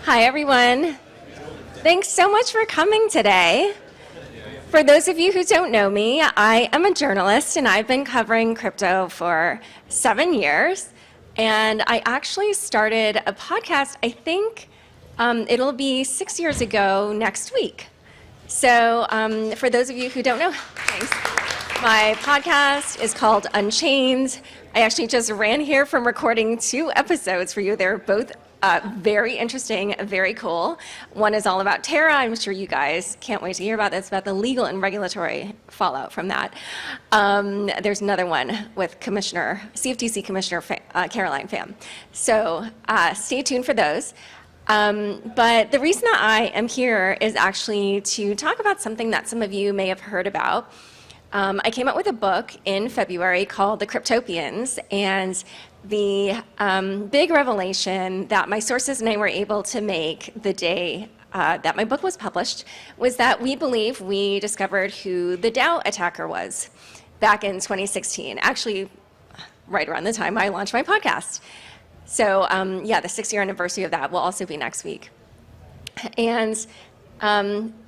Hi, everyone. Thanks so much for coming today. For those of you who don't know me, I am a journalist, and I've been covering crypto for 7 years. And I actually started a podcast, I think it'll be 6 years ago next week. So for those of you who don't know, thanks. My podcast is called Unchained. I actually just ran here from recording 2 episodes for you. They're both very interesting, very cool. One is all about Terra. I'm sure you guys can't wait to hear about this, about the legal and regulatory fallout from that. There's another one with CFTC Commissioner Caroline Pham. So stay tuned for those. But the reason that I am here is actually to talk about something that some of you may have heard about. I came out with a book in February called The Cryptopians, and the big revelation that my sources and I were able to make the day that my book was published was that we believe we discovered who the DAO attacker was back in 2016, actually right around the time I launched my podcast. So yeah, the 6-year anniversary of that will also be next week. And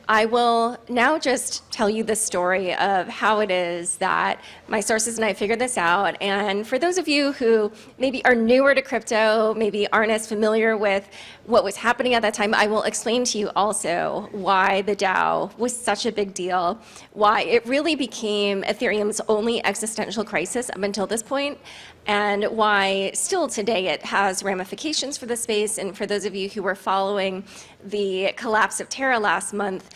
I will now just tell you the story of how it is that my sources and I figured this out. And for those of you who maybe are newer to crypto, maybe aren't as familiar with what was happening at that time, I will explain to you also why the DAO was such a big deal, why it really became Ethereum's only existential crisis up until this point, and why still today it has ramifications for the space. And for those of you who were following the collapse of Terra last month,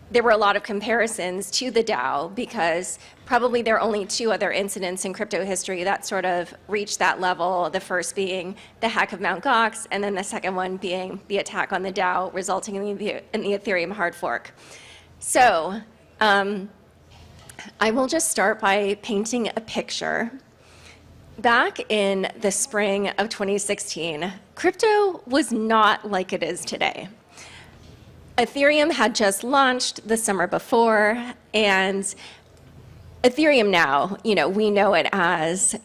there were a lot of comparisons to the DAO because probably there are only 2 other incidents in crypto history that sort of reached that level, the first being the hack of Mt. Gox, and then the second one being the attack on the DAO resulting in the Ethereum hard fork. So I will just start by painting a picture. Back in the spring of 2016, crypto was not like it is today. Ethereum had just launched the summer before, and Ethereum now, we know it as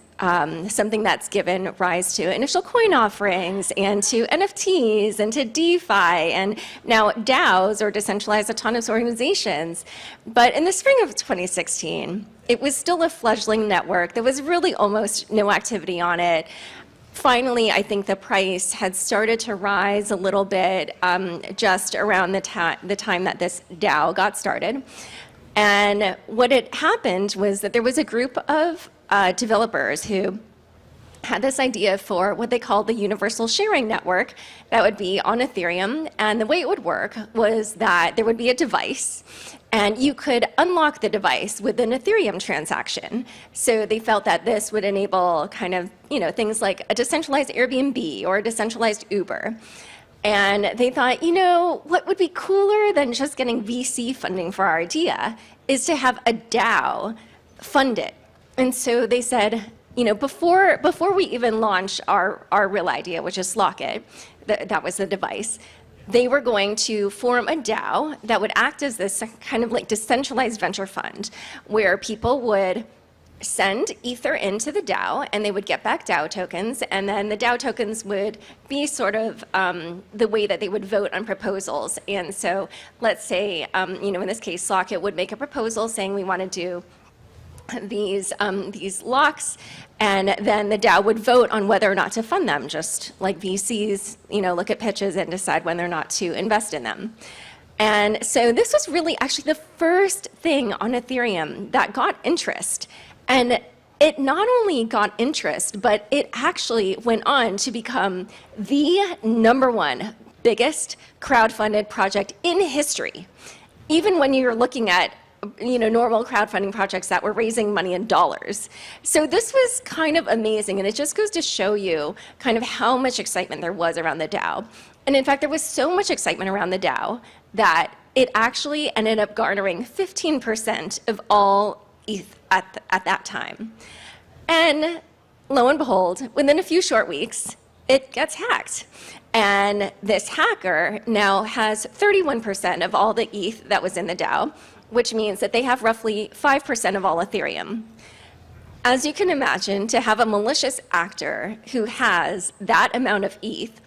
something that's given rise to initial coin offerings and to NFTs and to DeFi and now DAOs, or decentralized autonomous organizations. But in the spring of 2016, it was still a fledgling network. There was really almost no activity on it. Finally, I think the price had started to rise a little bit just around the time that this DAO got started. And what had happened was that there was a group of developers who had this idea for what they called the universal sharing network that would be on Ethereum. And the way it would work was that there would be a device, and you could unlock the device with an Ethereum transaction. So they felt that this would enable kind of, things like a decentralized Airbnb or a decentralized Uber. And they thought, what would be cooler than just getting VC funding for our idea is to have a DAO fund it. And so they said, before we even launch our real idea, which is Slockit, that was the device, they were going to form a DAO that would act as this kind of like decentralized venture fund where people would send Ether into the DAO and they would get back DAO tokens, and then the DAO tokens would be sort of the way that they would vote on proposals. And so let's say, in this case, Slockit would make a proposal saying we want to do these locks, and then the DAO would vote on whether or not to fund them, just like VCs, look at pitches and decide whether or not to invest in them. And so this was really actually the first thing on Ethereum that got interest. And it not only got interest, but it actually went on to become the #1 biggest crowdfunded project in history, even when you're looking at normal crowdfunding projects that were raising money in dollars. So this was kind of amazing, and it just goes to show you kind of how much excitement there was around the DAO. And in fact, there was so much excitement around the DAO that it actually ended up garnering 15% of all ETH at that time. And lo and behold, within a few short weeks, it gets hacked. And this hacker now has 31% of all the ETH that was in the DAO, which means that they have roughly 5% of all Ethereum. As you can imagine, to have a malicious actor who has that amount of ETH,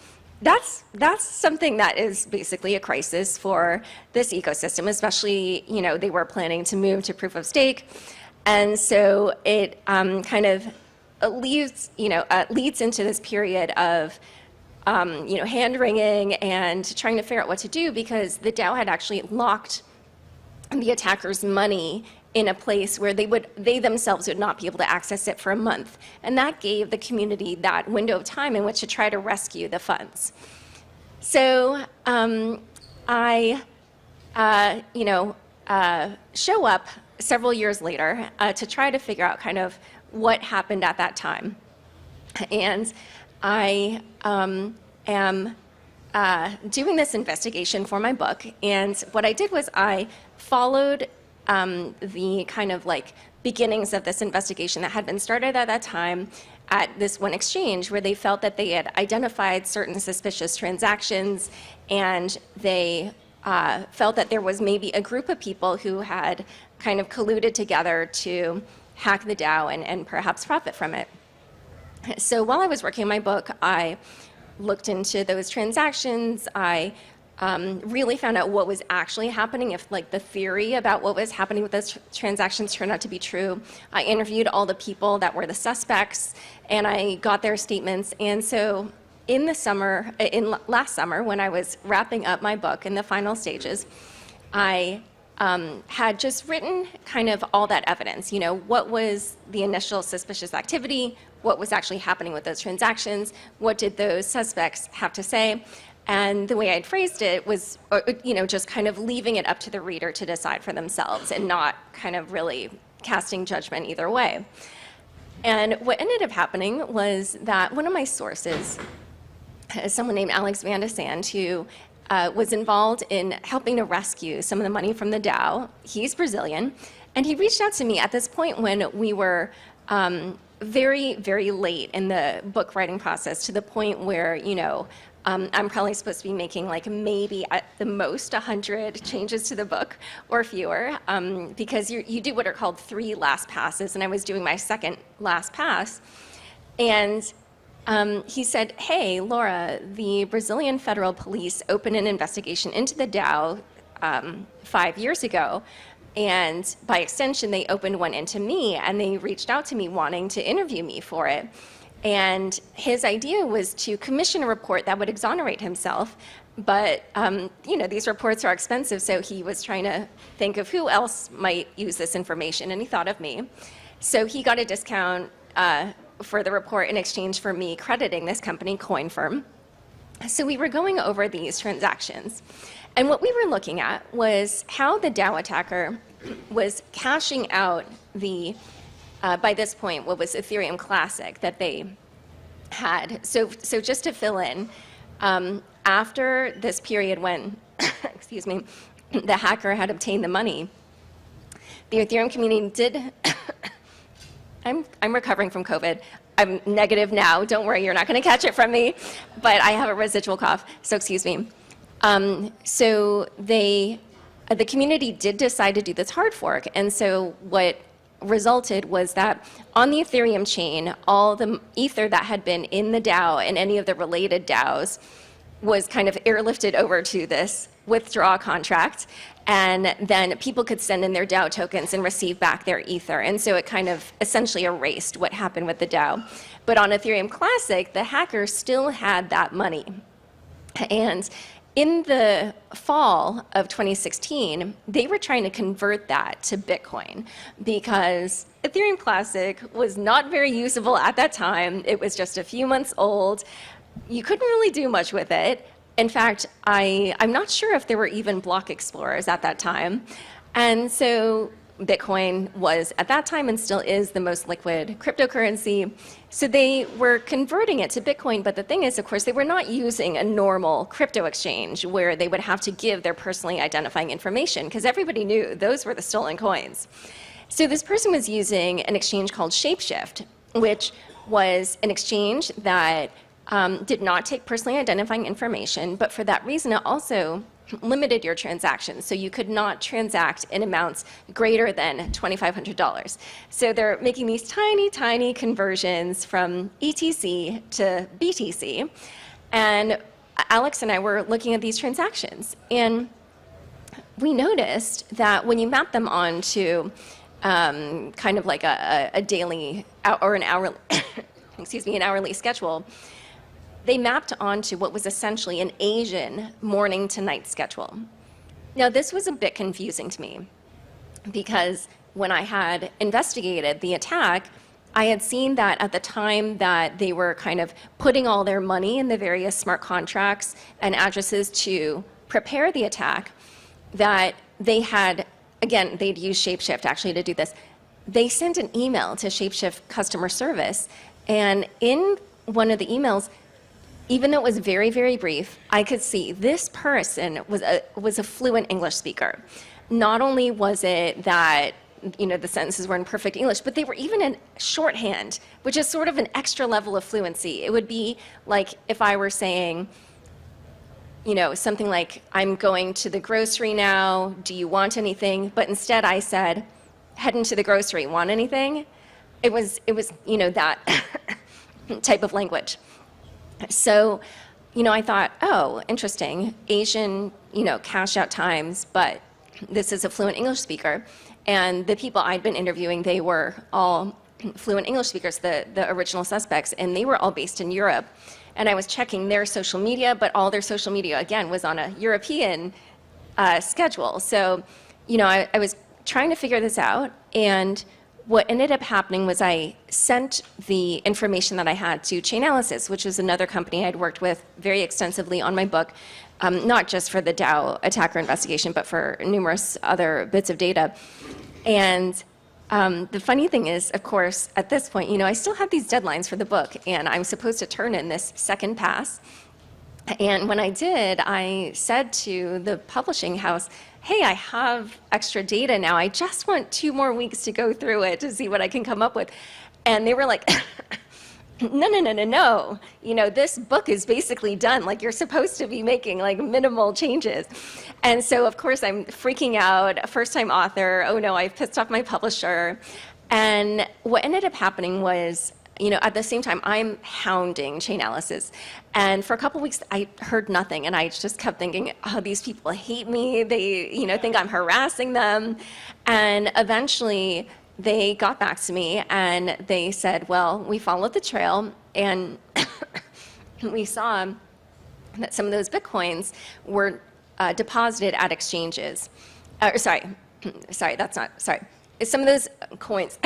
that's something that is basically a crisis for this ecosystem, especially, they were planning to move to proof of stake. And so it kind of leads into this period of hand-wringing and trying to figure out what to do, because the DAO had actually locked the attackers' money in a place where they themselves would not be able to access it for a month. And that gave the community that window of time in which to try to rescue the funds. So I show up several years later to try to figure out kind of what happened at that time. And I am doing this investigation for my book. And what I did was I followed the kind of like beginnings of this investigation that had been started at that time at this one exchange, where they felt that they had identified certain suspicious transactions, and they felt that there was maybe a group of people who had kind of colluded together to hack the DAO and perhaps profit from it. So while I was working on my book, I looked into those transactions. I really found out what was actually happening, if like the theory about what was happening with those transactions turned out to be true. I interviewed all the people that were the suspects, and I got their statements. And so in last summer, when I was wrapping up my book in the final stages, I had just written kind of all that evidence. What was the initial suspicious activity? What was actually happening with those transactions? What did those suspects have to say? And the way I'd phrased it was, just kind of leaving it up to the reader to decide for themselves and not kind of really casting judgment either way. And what ended up happening was that one of my sources, someone named Alex Van de Sand, who was involved in helping to rescue some of the money from the DAO. He's Brazilian, and he reached out to me at this point when we were very, very late in the book writing process, to the point where, I'm probably supposed to be making like maybe at the most 100 changes to the book or fewer, because you do what are called 3 last passes, and I was doing my second last pass. And he said, hey, Laura, the Brazilian federal police opened an investigation into the DAO 5 years ago. And by extension, they opened one into me, and they reached out to me wanting to interview me for it. And his idea was to commission a report that would exonerate himself. But, these reports are expensive, so he was trying to think of who else might use this information, and he thought of me. So he got a discount for the report in exchange for me crediting this company, Coin Firm. So we were going over these transactions. And what we were looking at was how the DAO attacker was cashing out the, by this point, what was Ethereum Classic that they had. So just to fill in, after this period when, excuse me, the hacker had obtained the money, the Ethereum community did, I'm recovering from COVID. I'm negative now. Don't worry, you're not going to catch it from me. But I have a residual cough, so excuse me. So the community did decide to do this hard fork. And so what resulted was that on the Ethereum chain, all the ether that had been in the DAO and any of the related DAOs was kind of airlifted over to this withdraw contract. And then people could send in their DAO tokens and receive back their ether. And so it kind of essentially erased what happened with the DAO. But on Ethereum Classic, the hacker still had that money. And in the fall of 2016, they were trying to convert that to Bitcoin, because Ethereum Classic was not very usable at that time. It was just a few months old. You couldn't really do much with it. In fact, I'm not sure if there were even block explorers at that time. And so Bitcoin was, at that time and still is, the most liquid cryptocurrency. So they were converting it to Bitcoin. But the thing is, of course, they were not using a normal crypto exchange where they would have to give their personally identifying information, because everybody knew those were the stolen coins. So this person was using an exchange called Shapeshift, which was an exchange that did not take personally identifying information, but for that reason, it also limited your transactions. So you could not transact in amounts greater than $2,500. So they're making these tiny, tiny conversions from ETC to BTC. And Alex and I were looking at these transactions. And we noticed that when you map them onto kind of like a daily or an hourly, excuse me, an hourly schedule, they mapped onto what was essentially an Asian morning to night schedule. Now, this was a bit confusing to me because when I had investigated the attack, I had seen that at the time that they were kind of putting all their money in the various smart contracts and addresses to prepare the attack, that they had, again, they'd used Shapeshift actually to do this. They sent an email to Shapeshift customer service, and in one of the emails, even though it was very, very brief, I could see this person was a fluent English speaker. Not only was it that the sentences were in perfect English, but they were even in shorthand, which is sort of an extra level of fluency. It would be like if I were saying, something like, I'm going to the grocery now, do you want anything? But instead I said, heading to the grocery, want anything? It was that type of language. So, I thought, oh, interesting, Asian, cash out times, but this is a fluent English speaker. And the people I'd been interviewing, they were all fluent English speakers, the original suspects, and they were all based in Europe. And I was checking their social media, but all their social media, again, was on a European schedule. So, I was trying to figure this out, and what ended up happening was I sent the information that I had to Chainalysis, which is another company I'd worked with very extensively on my book, not just for the DAO attacker investigation, but for numerous other bits of data. And the funny thing is, of course, at this point, I still have these deadlines for the book, and I'm supposed to turn in this second pass. And when I did, I said to the publishing house, hey, I have extra data now. I just want 2 more weeks to go through it to see what I can come up with. And they were like, no. This book is basically done. Like, you're supposed to be making like minimal changes. And so, of course, I'm freaking out, first-time author. Oh no, I've pissed off my publisher. And what ended up happening was, at the same time, I'm hounding Chainalysis. And for a couple weeks, I heard nothing. And I just kept thinking, oh, these people hate me. They, think I'm harassing them. And eventually, they got back to me and they said, well, we followed the trail and we saw that some of those Bitcoins were deposited at exchanges. Some of those coins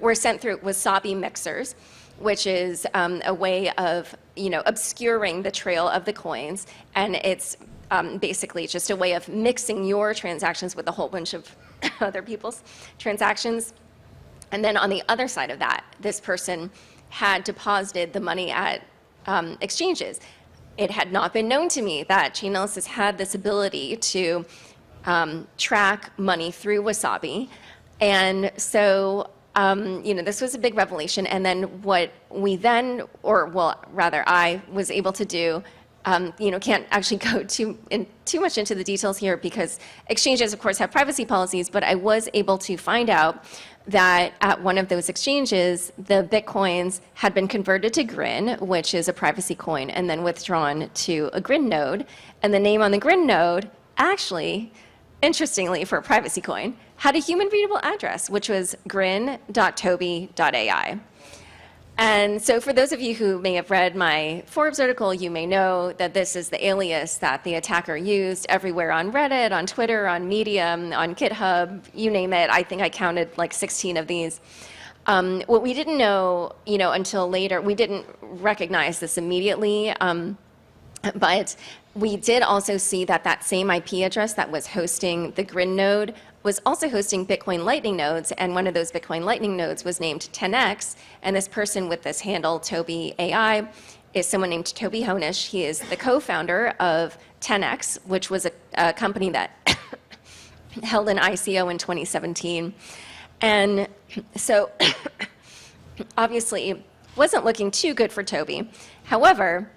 were sent through wasabi mixers, which is a way of, obscuring the trail of the coins. And it's basically just a way of mixing your transactions with a whole bunch of other people's transactions. And then on the other side of that, this person had deposited the money at exchanges. It had not been known to me that Chainalysis had this ability to track money through Wasabi. And so, this was a big revelation. And then what we then, I was able to do, can't actually go too much into the details here because exchanges, of course, have privacy policies, but I was able to find out that at one of those exchanges, the Bitcoins had been converted to Grin, which is a privacy coin, and then withdrawn to a Grin node. And the name on the Grin node, actually, interestingly, for a privacy coin, had a human readable address, which was grin.toby.ai. And so for those of you who may have read my Forbes article, you may know that this is the alias that the attacker used everywhere on Reddit, on Twitter, on Medium, on GitHub, you name it. I think I counted like 16 of these. What we didn't know, until later, we didn't recognize this immediately, but we did also see that that same IP address that was hosting the Grin node was also hosting Bitcoin Lightning nodes, and one of those Bitcoin Lightning nodes was named 10x, and this person with this handle, Toby AI, is someone named Toby Honish. He is the co-founder of 10x, which was a company that held an ICO in 2017. And so obviously wasn't looking too good for Toby. However,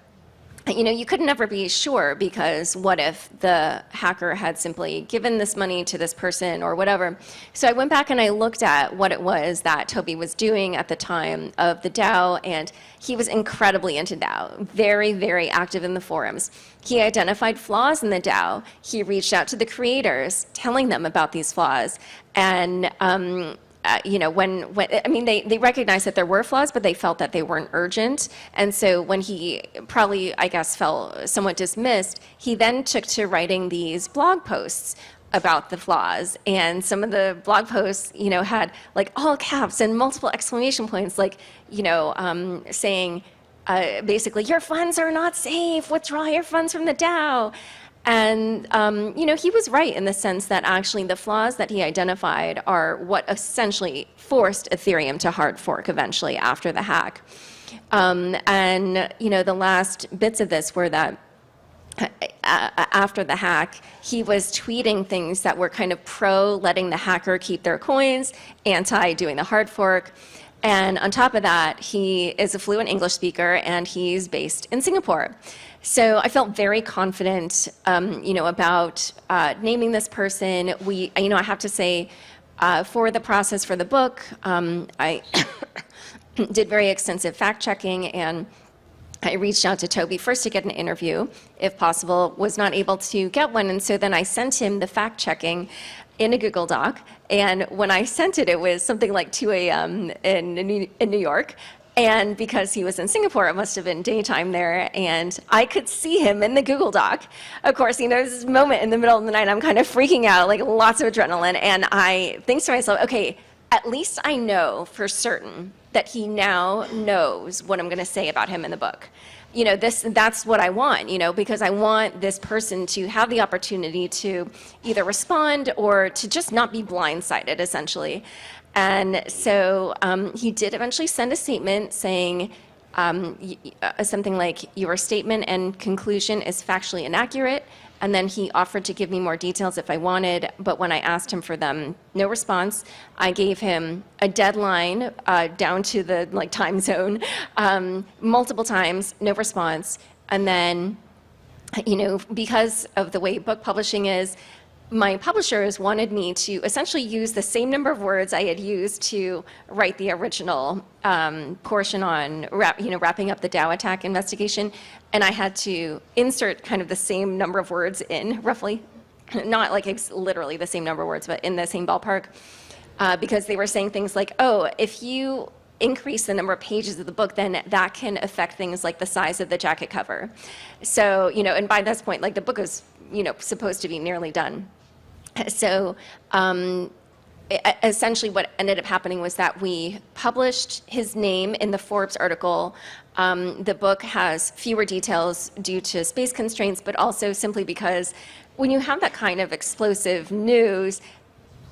you could never be sure, because what if the hacker had simply given this money to this person or whatever? So I went back and I looked at what it was that Toby was doing at the time of the DAO, and he was incredibly into DAO, very, very active in the forums. He identified flaws in the DAO. He reached out to the creators, telling them about these flaws, and they recognized that there were flaws, but they felt that they weren't urgent. And so when he probably, I guess, felt somewhat dismissed, he then took to writing these blog posts about the flaws. And some of the blog posts, had like all caps and multiple exclamation points, like, saying, basically, your funds are not safe, withdraw your funds from the DAO. And, he was right in the sense that actually the flaws that he identified are what essentially forced Ethereum to hard fork eventually after the hack. The last bits of this were that after the hack, he was tweeting things that were kind of pro letting the hacker keep their coins, anti doing the hard fork. And on top of that, he is a fluent English speaker, and he's based in Singapore. So I felt very confident, about naming this person. I have to say, for the process for the book, I did very extensive fact checking, and I reached out to Toby first to get an interview, if possible, was not able to get one, and so then I sent him the fact checking in a Google Doc, and when I sent it, it was something like 2 a.m. in New York. And because he was in Singapore, it must have been daytime there, and I could see him in the Google Doc. Of course, there's this moment in the middle of the night, I'm kind of freaking out, like lots of adrenaline, and I think to myself, okay, at least I know for certain that he now knows what I'm going to say about him in the book. That's what I want, because I want this person to have the opportunity to either respond or to just not be blindsided, essentially. And so he did eventually send a statement saying something like, your statement and conclusion is factually inaccurate. And then he offered to give me more details if I wanted, but when I asked him for them, no response. I gave him a deadline down to the time zone multiple times, no response. And then, because of the way book publishing is, my publishers wanted me to essentially use the same number of words I had used to write the original portion on wrapping up the DAO attack investigation, and I had to insert kind of the same number of words in, roughly, not like literally the same number of words, but in the same ballpark, because they were saying things like, oh, if you increase the number of pages of the book, then that can affect things like the size of the jacket cover. So, and by this point, the book was, supposed to be nearly done. So essentially what ended up happening was that we published his name in the Forbes article. The book has fewer details due to space constraints, but also simply because when you have that kind of explosive news,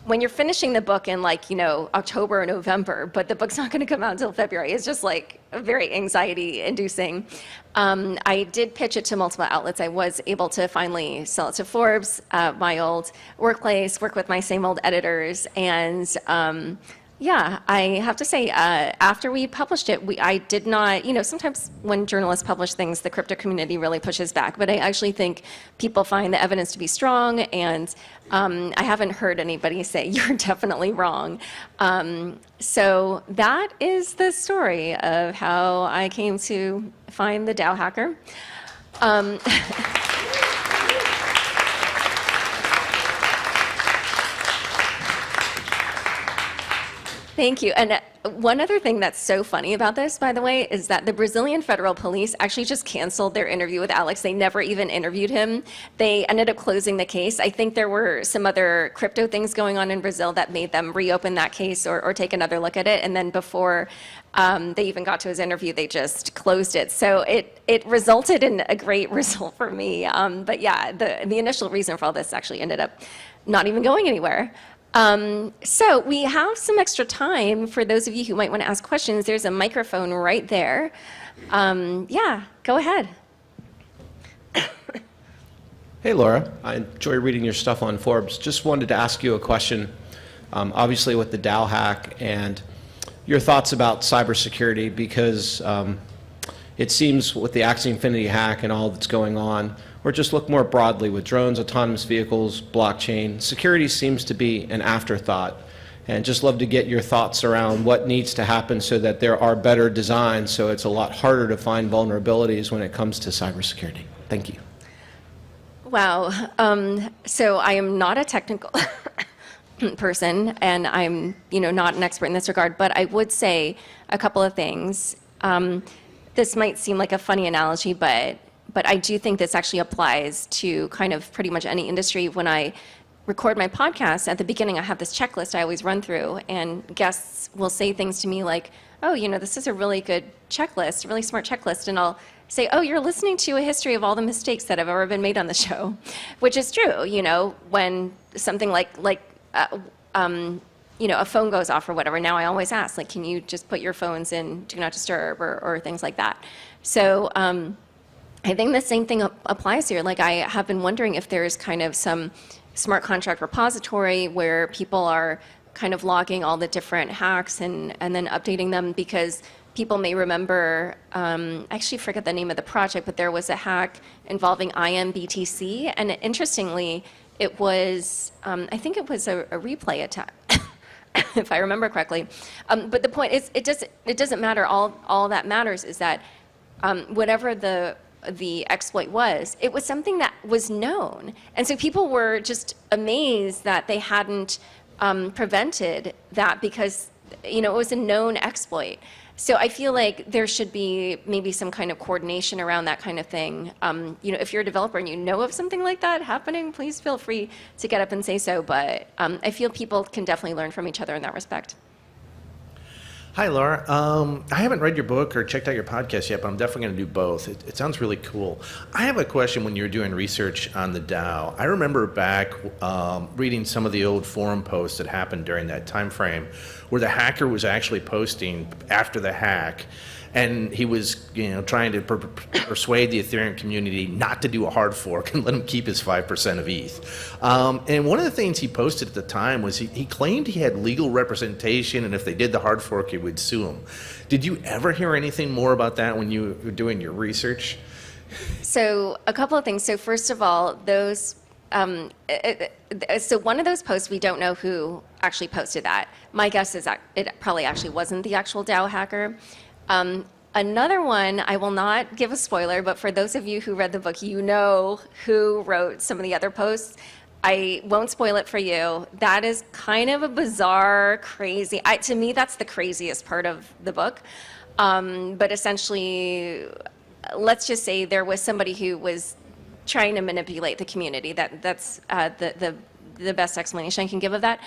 when you're finishing the book in October or November, but the book's not going to come out until February, it's just very anxiety inducing. I did pitch it to multiple outlets. I was able to finally sell it to Forbes, my old workplace, work with my same old editors, and yeah, I have to say, after we published it, I did not, sometimes when journalists publish things, the crypto community really pushes back, but I actually think people find the evidence to be strong, and I haven't heard anybody say, you're definitely wrong. So that is the story of how I came to find the DAO hacker. Thank you. And one other thing that's so funny about this, by the way, is that the Brazilian federal police actually just canceled their interview with Alex. They never even interviewed him. They ended up closing the case. I think there were some other crypto things going on in Brazil that made them reopen that case or take another look at it. And then before they even got to his interview, they just closed it. So it resulted in a great result for me. But yeah, the initial reason for all this actually ended up not even going anywhere. So we have some extra time for those of you who might want to ask questions. There's a microphone right there. Yeah, go ahead. Hey, Laura. I enjoy reading your stuff on Forbes. Just wanted to ask you a question, obviously with the DAO hack and your thoughts about cybersecurity, because It seems with the Axie Infinity hack and all that's going on, or just look more broadly with drones, autonomous vehicles, blockchain, security seems to be an afterthought. And just love to get your thoughts around what needs to happen so that there are better designs, so it's a lot harder to find vulnerabilities when it comes to cybersecurity. Thank you. Wow. So I am not a technical person, and I'm, not an expert in this regard, but I would say a couple of things. This might seem like a funny analogy, but I do think this actually applies to kind of pretty much any industry. When I record my podcast, at the beginning I have this checklist I always run through, and guests will say things to me like, oh, this is a really good checklist, a really smart checklist, and I'll say, oh, you're listening to a history of all the mistakes that have ever been made on the show, which is true. When something like a phone goes off or whatever, now I always ask, like, can you just put your phones in Do Not Disturb or things like that. So I think the same thing applies here. Like, I have been wondering if there's kind of some smart contract repository where people are kind of logging all the different hacks and then updating them, because people may remember, I actually forget the name of the project, but there was a hack involving IMBTC, and interestingly, it was, I think it was a replay attack, if I remember correctly. But the point is, it doesn't matter. All that matters is that whatever the exploit was, it was something that was known. And so people were just amazed that they hadn't prevented that, because, it was a known exploit. So I feel like there should be maybe some kind of coordination around that kind of thing. If you're a developer and you know of something like that happening, please feel free to get up and say so. But I feel people can definitely learn from each other in that respect. Hi, Laura. I haven't read your book or checked out your podcast yet, but I'm definitely going to do both. It sounds really cool. I have a question. When you were doing research on the DAO, I remember back reading some of the old forum posts that happened during that time frame, where the hacker was actually posting after the hack, and he was trying to persuade the Ethereum community not to do a hard fork and let him keep his 5% of ETH. And one of the things he posted at the time was he claimed he had legal representation, and if they did the hard fork, he would sue him. Did you ever hear anything more about that when you were doing your research? So a couple of things. So first of all, those so one of those posts, we don't know who actually posted that. My guess is that it probably actually wasn't the actual DAO hacker. Another one, I will not give a spoiler, but for those of you who read the book, you know who wrote some of the other posts. I won't spoil it for you. That is kind of a bizarre, crazy, to me, that's the craziest part of the book. But essentially, let's just say there was somebody who was trying to manipulate the community. That's the best explanation I can give of that.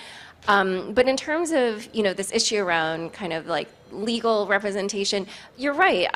But in terms of, this issue around kind of like legal representation, you're right.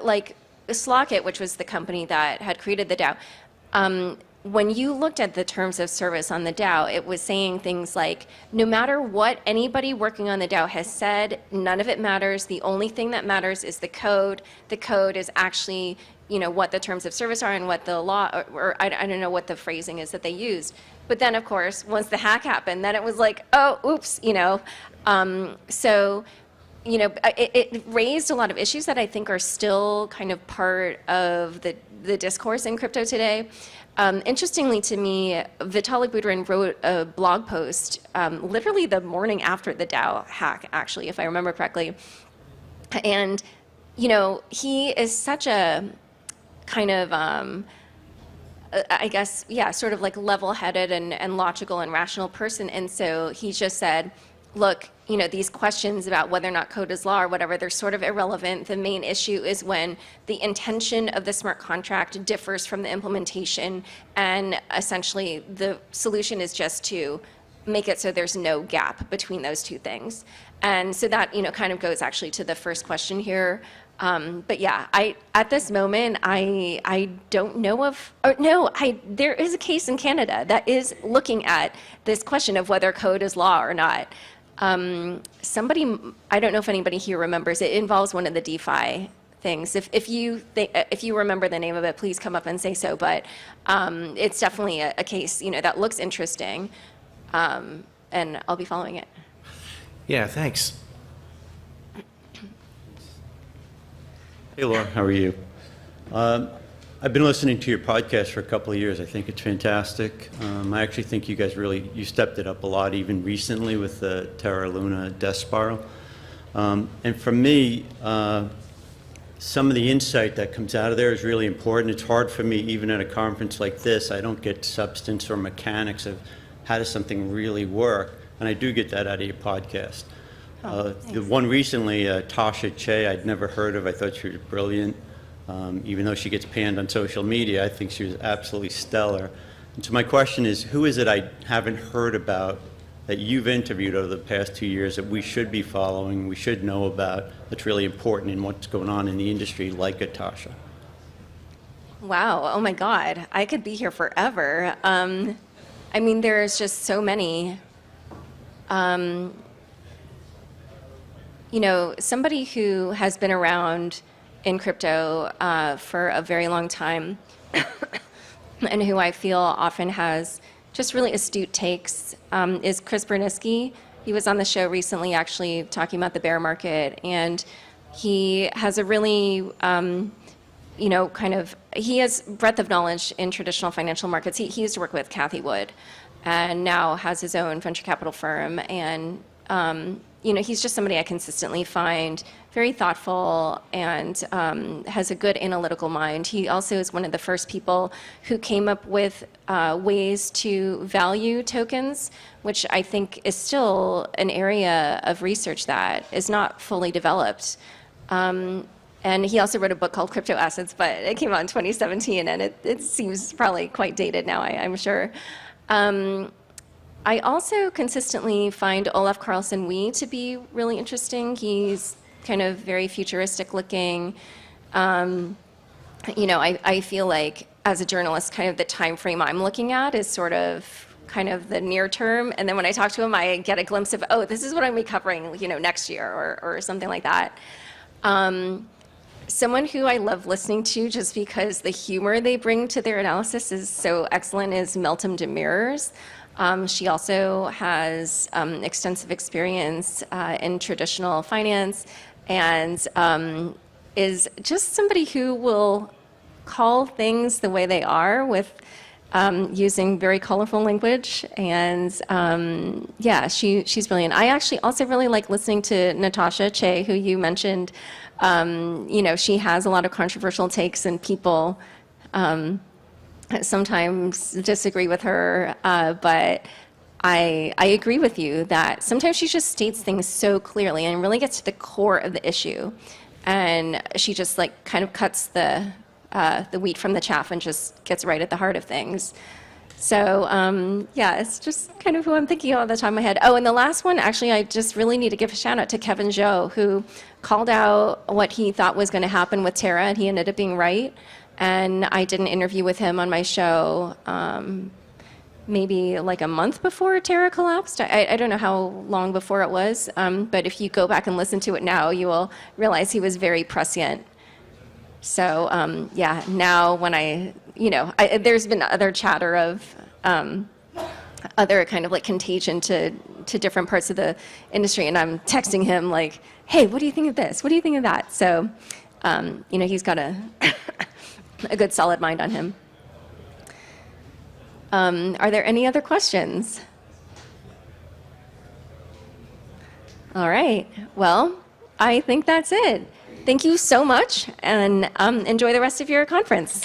Like Slockit, which was the company that had created the DAO, when you looked at the terms of service on the DAO, it was saying things like, no matter what anybody working on the DAO has said, none of it matters. The only thing that matters is the code. The code is actually, what the terms of service are and what the law, or I don't know what the phrasing is that they used. But then, of course, once the hack happened, then it was like, oh, oops, So, it raised a lot of issues that I think are still kind of part of the discourse in crypto today. Interestingly to me, Vitalik Buterin wrote a blog post literally the morning after the DAO hack, actually, if I remember correctly. And, he is such a kind of, I guess, sort of like level-headed and logical and rational person. And so he just said, look, these questions about whether or not code is law or whatever, they're sort of irrelevant. The main issue is when the intention of the smart contract differs from the implementation, and essentially the solution is just to make it so there's no gap between those two things. And so that, kind of goes actually to the first question here. But yeah, at this moment, I don't know of, or no, there is a case in Canada that is looking at this question of whether code is law or not. Somebody, I don't know if anybody here remembers, it involves one of the DeFi things. If you remember the name of it, please come up and say so, but it's definitely a case, that looks interesting, and I'll be following it. Yeah, thanks. Hey, Laura, how are you? I've been listening to your podcast for a couple of years. I think it's fantastic. I actually think you guys you stepped it up a lot, even recently with the Terra Luna death spiral. And for me, some of the insight that comes out of there is really important. It's hard for me, even at a conference like this, I don't get substance or mechanics of how does something really work, and I do get that out of your podcast. The one recently, Tasha Che, I'd never heard of. I thought she was brilliant. Even though she gets panned on social media, I think she was absolutely stellar. And so my question is, who is it I haven't heard about that you've interviewed over the past 2 years that we should be following, we should know about, that's really important in what's going on in the industry, like a Tasha? Wow, oh my God, I could be here forever. I mean, there's just so many. You know, somebody who has been around in crypto for a very long time and who I feel often has just really astute takes is Chris Berniski. He was on the show recently actually talking about the bear market, and he has a really, you know, he has breadth of knowledge in traditional financial markets. He used to work with Cathie Wood and now has his own venture capital firm, and you know, he's just somebody I consistently find very thoughtful and has a good analytical mind. He also is one of the first people who came up with ways to value tokens, which I think is still an area of research that is not fully developed. And he also wrote a book called Crypto Assets, but it came out in 2017, and it seems probably quite dated now, I'm sure. I also consistently find Olaf Carlson Wee to be really interesting. He's kind of very futuristic looking. You know, I feel like as a journalist, kind of the time frame I'm looking at is sort of kind of the near term. And then when I talk to him, I get a glimpse of, oh, this is what I'm be covering, you know, next year or something like that. Someone who I love listening to just because the humor they bring to their analysis is so excellent is Meltem Demirors. She also has extensive experience in traditional finance and is just somebody who will call things the way they are with using very colorful language. And yeah, she's brilliant. I actually also really like listening to Natasha Che, who you mentioned. You know, she has a lot of controversial takes, and people sometimes disagree with her, but I agree with you that sometimes she just states things so clearly and really gets to the core of the issue, and she just like kind of cuts the wheat from the chaff and just gets right at the heart of things. So yeah, it's just kind of who I'm thinking all the time in my head. Oh, and the last one, actually, I just really need to give a shout out to Kevin Zhou, who called out what he thought was going to happen with Terra, and he ended up being right. And I did an interview with him on my show maybe like a month before Terra collapsed. I don't know how long before it was, but if you go back and listen to it now, you will realize he was very prescient. So yeah, now when there's been other chatter of other kind of like contagion to different parts of the industry, and I'm texting him like, hey, what do you think of this? What do you think of that? So, you know, he's got a good solid mind on him. Are there any other questions? All right. Well, I think that's it. Thank you so much, and enjoy the rest of your conference.